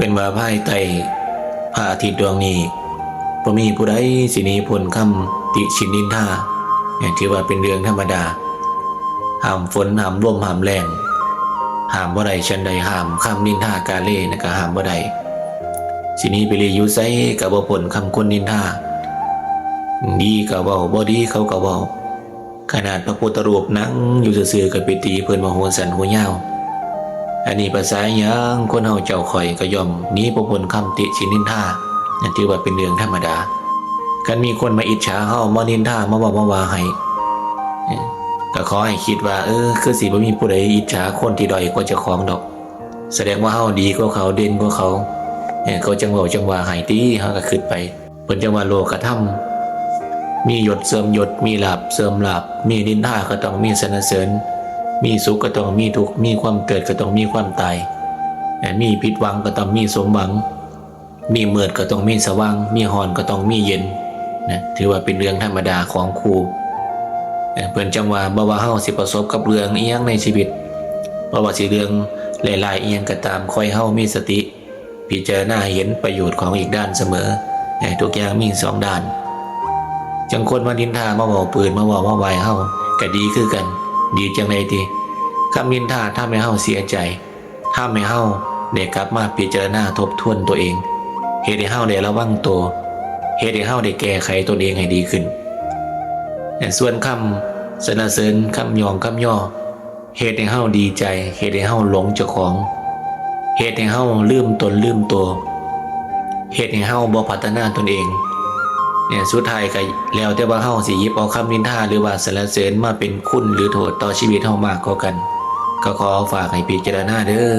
เป็นว่าภายใต้พระอาทิตย์ดวงนี้บ่มีผู้ใดสิหนีพ้นคำติชินนินทาถือว่าเป็นเรื่องธรรมดาห้ามฝนห้ามลมห้ามแรงห้ามบ่ได้ชันใดห้ามคำนินทากาเล่นะก็ห้ามบ่ได้สิหนีไปเลยอยู่ไสก็บ่พ้นคำคนนินทาดีก็เว้าบ่ดีเขาก็เว้าขนาดพระพุทธรูปนั่งอยู่ซื่อๆก็ไปตีเพิ่นว่าหัวสั่นหัวยาวอันนี้ภาษาหยังคนเฮาเจ้าข่อยก็ย่อมหนีบ่พ้นคำติชินนินทานั่นถือว่าเป็นเรื่องธรรมดาคันมีคนมาอิจฉาเฮามานินทามาบอกมาว่าให้ก็ขอให้คิดว่าคือสิบ่มีผู้ใดอิจฉาคนที่ด้อยกว่าเจ้าของดอกแสดงว่าเฮาดีกว่าเขาเด่นกว่าเขาเขาจังเว้าจังว่าให้ติเฮาก็คิดไปเพิ่นจังว่าโลกธรรมมียศเสริมยศมีลาภเสริมลาภมีนินทาก็ต้องมีสรรเสริญมีสุขก็ต้องมีทุกข์มีความเกิดก็ต้องมีความตายมีผิดหวังก็ต้องมีสมหวังมีมืดก็ต้องมีสว่างมีร้อนก็ต้องมีเย็นนะถือว่าเป็นเรื่องธรรมดาของครูเพิ่นจังว่าบ่ว่าเฮาสิประสบกับเรื่องอีหยังในชีวิตบ่ว่าสิเรื่องหลายๆอีหยังก็ตามคอยเฮามีสติพิจารณาเห็นประโยชน์ของอีกด้านเสมอทุกอย่างมีสองด้านจังคนมานินทามาบอกปืนมาบอกว่าไหวเฮาก็ดีคือกันดีจังได๋ติคำนินทาทำให้เฮาเสียใจทำให้เฮาได้กลับมาพิจารณาทบทวนตัวเองเฮ็ดให้เฮาได้ระวังตัวเฮ็ดให้เฮาได้แก้ไขตนเองให้ดีขึ้นส่วนคำสรรเสริญคำยองคำย่อเฮ็ดให้เฮาดีใจเฮ็ดให้เฮาหลงเจ้าของเฮ็ดให้เฮาลืมตนลืมตัวเฮ็ดให้เฮาบ่พัฒนาตนเองสุดท้ายก็แล้วแต่ว่าเฮาสิหยิบเอาคำนินทาหรือว่าสรรเสริญมาเป็นคุณหรือโทษต่อชีวิตเฮามากกว่ากันก็ขอฝากให้พิจารณาเด้อ